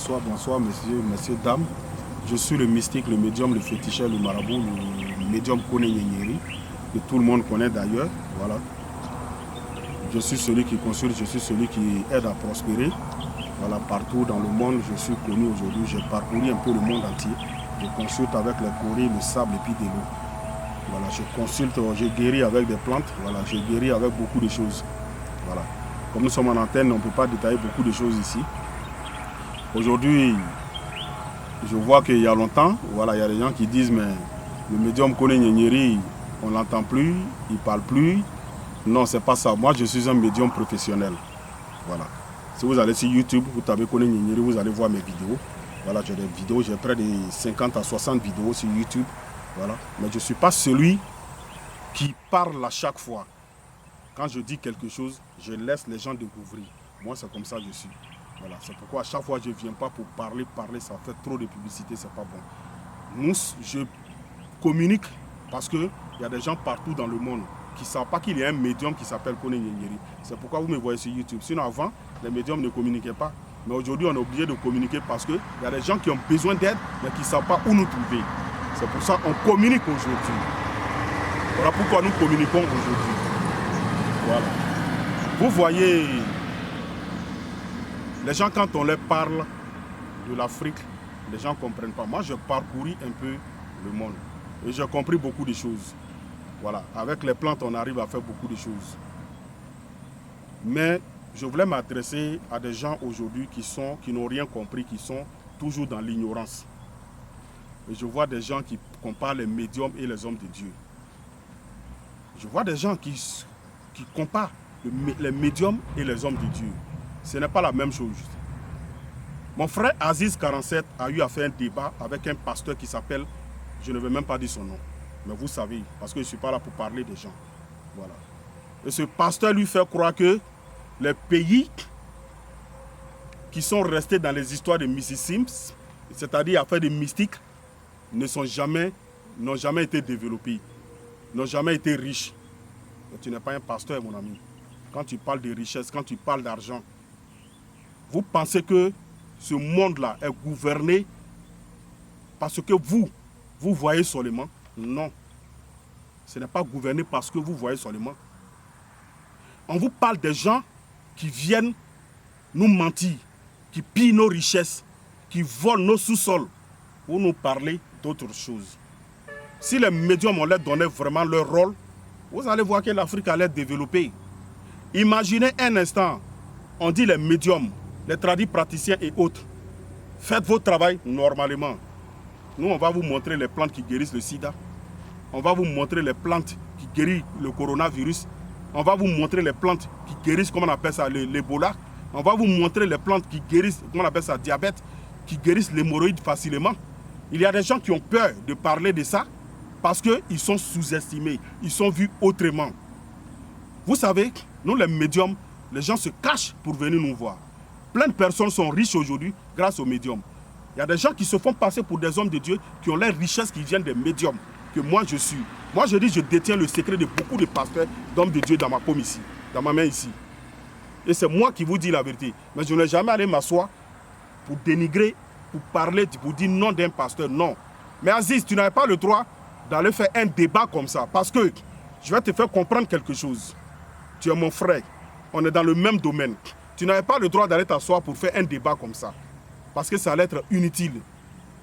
bonsoir, messieurs, dames. Je suis le mystique, le médium, le féticheur, le marabout, le médium Kone Nyenyeri, que tout le monde connaît d'ailleurs. Voilà. Je suis celui qui consulte, je suis celui qui aide à prospérer. Voilà, partout dans le monde, je suis connu aujourd'hui. J'ai parcouru un peu le monde entier. Je consulte avec les courriers, le sable et puis de l'eau. Voilà, je consulte, je guéris avec des plantes. Voilà, je guéris avec beaucoup de choses. Voilà. Comme nous sommes en antenne, on ne peut pas détailler beaucoup de choses ici. Aujourd'hui, je vois qu'il y a longtemps, voilà, il y a des gens qui disent mais le médium Kone Nyenyeri, on ne l'entend plus, il ne parle plus. Non, c'est pas ça. Moi, je suis un médium professionnel. Voilà. Si vous allez sur YouTube, vous tapez Kone Nyenyeri, vous allez voir mes vidéos. Voilà, j'ai des vidéos, j'ai près de 50 à 60 vidéos sur YouTube. Voilà. Mais je ne suis pas celui qui parle à chaque fois. Quand je dis quelque chose, je laisse les gens découvrir. Moi, c'est comme ça que je suis. Voilà, c'est pourquoi à chaque fois je ne viens pas pour parler, ça fait trop de publicité, c'est pas bon. Je communique parce qu'il y a des gens partout dans le monde qui ne savent pas qu'il y a un médium qui s'appelle Kone Nyenyeri. C'est pourquoi vous me voyez sur YouTube. Sinon avant, les médiums ne communiquaient pas. Mais aujourd'hui, on est obligé de communiquer parce qu'il y a des gens qui ont besoin d'aide, mais qui ne savent pas où nous trouver. C'est pour ça qu'on communique aujourd'hui. Voilà pourquoi nous communiquons aujourd'hui. Voilà. Vous voyez... Les gens, quand on leur parle de l'Afrique, les gens ne comprennent pas. Moi, j'ai parcouru un peu le monde et j'ai compris beaucoup de choses. Voilà, avec les plantes, on arrive à faire beaucoup de choses. Mais je voulais m'adresser à des gens aujourd'hui qui n'ont rien compris, qui sont toujours dans l'ignorance. Et je vois des gens qui comparent les médiums et les hommes de Dieu. Je vois des gens qui comparent les médiums et les hommes de Dieu. Ce n'est pas la même chose. Mon frère Aziz 47 a eu à faire un débat avec un pasteur qui s'appelle, je ne vais même pas dire son nom, mais vous savez, parce que je ne suis pas là pour parler des gens. Voilà. Et ce pasteur lui fait croire que les pays qui sont restés dans les histoires de mysticisme, c'est-à-dire affaires de mystique, n'ont jamais été développés, n'ont jamais été riches. Mais tu n'es pas un pasteur, mon ami. Quand tu parles de richesse, quand tu parles d'argent, vous pensez que ce monde-là est gouverné parce que vous voyez seulement? Non. Ce n'est pas gouverné parce que vous voyez seulement. On vous parle des gens qui viennent nous mentir, qui pillent nos richesses, qui volent nos sous-sols pour nous parler d'autres choses. Si les médiums, on leur donnait vraiment leur rôle, vous allez voir que l'Afrique allait développer. Imaginez un instant, on dit les médiums, les tradis praticiens et autres, faites votre travail normalement. Nous, on va vous montrer les plantes qui guérissent le sida. On va vous montrer les plantes qui guérissent le coronavirus. On va vous montrer les plantes qui guérissent, comment on appelle ça, l'Ebola. On va vous montrer les plantes qui guérissent, comment on appelle ça, diabète, qui guérissent l'hémorroïde facilement. Il y a des gens qui ont peur de parler de ça parce qu'ils sont sous-estimés, ils sont vus autrement. Vous savez, nous les médiums, les gens se cachent pour venir nous voir. Plein de personnes sont riches aujourd'hui grâce aux médiums. Il y a des gens qui se font passer pour des hommes de Dieu qui ont les richesses qui viennent des médiums, que moi je suis. Moi je dis, je détiens le secret de beaucoup de pasteurs, d'hommes de Dieu dans ma paume ici, dans ma main ici. Et c'est moi qui vous dis la vérité. Mais je n'ai jamais allé m'asseoir pour dénigrer, pour parler, pour dire non d'un pasteur, non. Mais Aziz, tu n'avais pas le droit d'aller faire un débat comme ça, parce que je vais te faire comprendre quelque chose. Tu es mon frère, on est dans le même domaine. Tu n'avais pas le droit d'aller t'asseoir pour faire un débat comme ça. Parce que ça allait être inutile.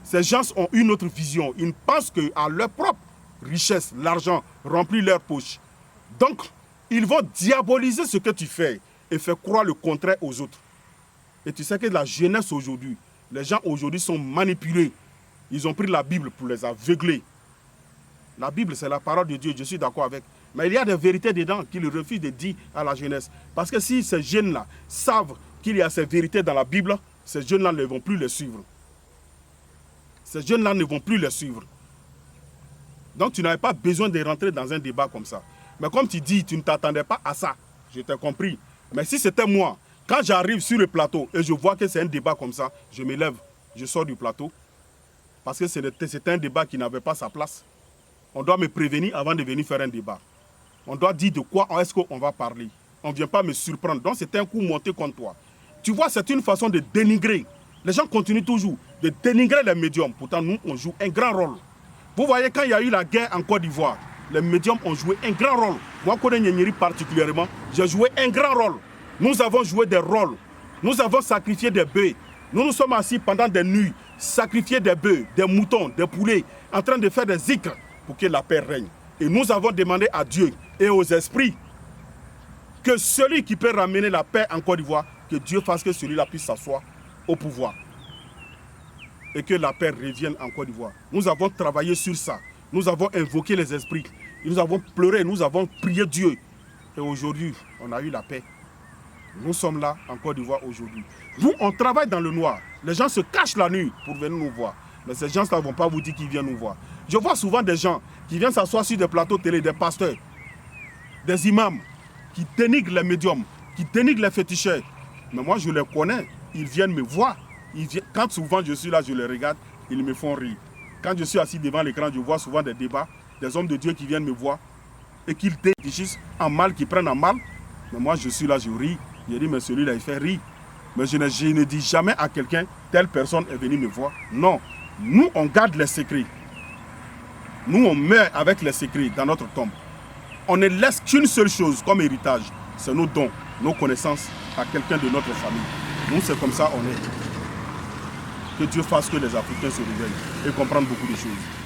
Ces gens ont une autre vision. Ils pensent qu'à leur propre richesse, l'argent remplit leur poche. Donc, ils vont diaboliser ce que tu fais et faire croire le contraire aux autres. Et tu sais que la jeunesse aujourd'hui, les gens aujourd'hui sont manipulés. Ils ont pris la Bible pour les aveugler. La Bible, c'est la parole de Dieu, je suis d'accord avec. Mais il y a des vérités dedans qu'ils refusent de dire à la jeunesse. Parce que si ces jeunes-là savent qu'il y a ces vérités dans la Bible, ces jeunes-là ne vont plus les suivre. Ces jeunes-là ne vont plus les suivre. Donc tu n'avais pas besoin de rentrer dans un débat comme ça. Mais comme tu dis, tu ne t'attendais pas à ça. Je t'ai compris. Mais si c'était moi, quand j'arrive sur le plateau et je vois que c'est un débat comme ça, je me lève, je sors du plateau. Parce que c'était un débat qui n'avait pas sa place. On doit me prévenir avant de venir faire un débat. On doit dire de quoi est-ce qu'on va parler. On ne vient pas me surprendre. Donc c'est un coup monté contre toi. Tu vois, c'est une façon de dénigrer Les gens continuent toujours de dénigrer les médiums. Pourtant, nous, on joue un grand rôle. Vous voyez, quand il y a eu la guerre en Côte d'Ivoire, les médiums ont joué un grand rôle. Moi, Kone Nyeri particulièrement, j'ai joué un grand rôle. Nous avons joué des rôles. Nous avons sacrifié des bœufs. Nous nous sommes assis pendant des nuits, sacrifier des bœufs, des moutons, des poulets, en train de faire des zikrs pour que la paix règne. Et nous avons demandé à Dieu et aux esprits que celui qui peut ramener la paix en Côte d'Ivoire, que Dieu fasse que celui-là puisse s'asseoir au pouvoir. Et que la paix revienne en Côte d'Ivoire. Nous avons travaillé sur ça. Nous avons invoqué les esprits. Nous avons pleuré, nous avons prié Dieu. Et aujourd'hui, on a eu la paix. Nous sommes là en Côte d'Ivoire aujourd'hui. Nous, on travaille dans le noir. Les gens se cachent la nuit pour venir nous voir. Mais ces gens-là ne vont pas vous dire qu'ils viennent nous voir. Je vois souvent des gens qui viennent s'asseoir sur des plateaux télé, des pasteurs, des imams, qui dénigrent les médiums, qui dénigrent les féticheurs. Mais moi, je les connais. Ils viennent me voir. Quand souvent je suis là, je les regarde, ils me font rire. Quand je suis assis devant l'écran, je vois souvent des débats, des hommes de Dieu qui viennent me voir et qui déchissent en mal, qui prennent en mal. Mais moi, je suis là, je ris. Je dis, mais celui-là, il fait rire. Mais je ne dis jamais à quelqu'un, telle personne est venue me voir. Non, nous, on garde les secrets. Nous, on meurt avec les secrets dans notre tombe. On ne laisse qu'une seule chose comme héritage, c'est nos dons, nos connaissances à quelqu'un de notre famille. Nous, c'est comme ça on est. Que Dieu fasse que les Africains se réveillent et comprennent beaucoup de choses.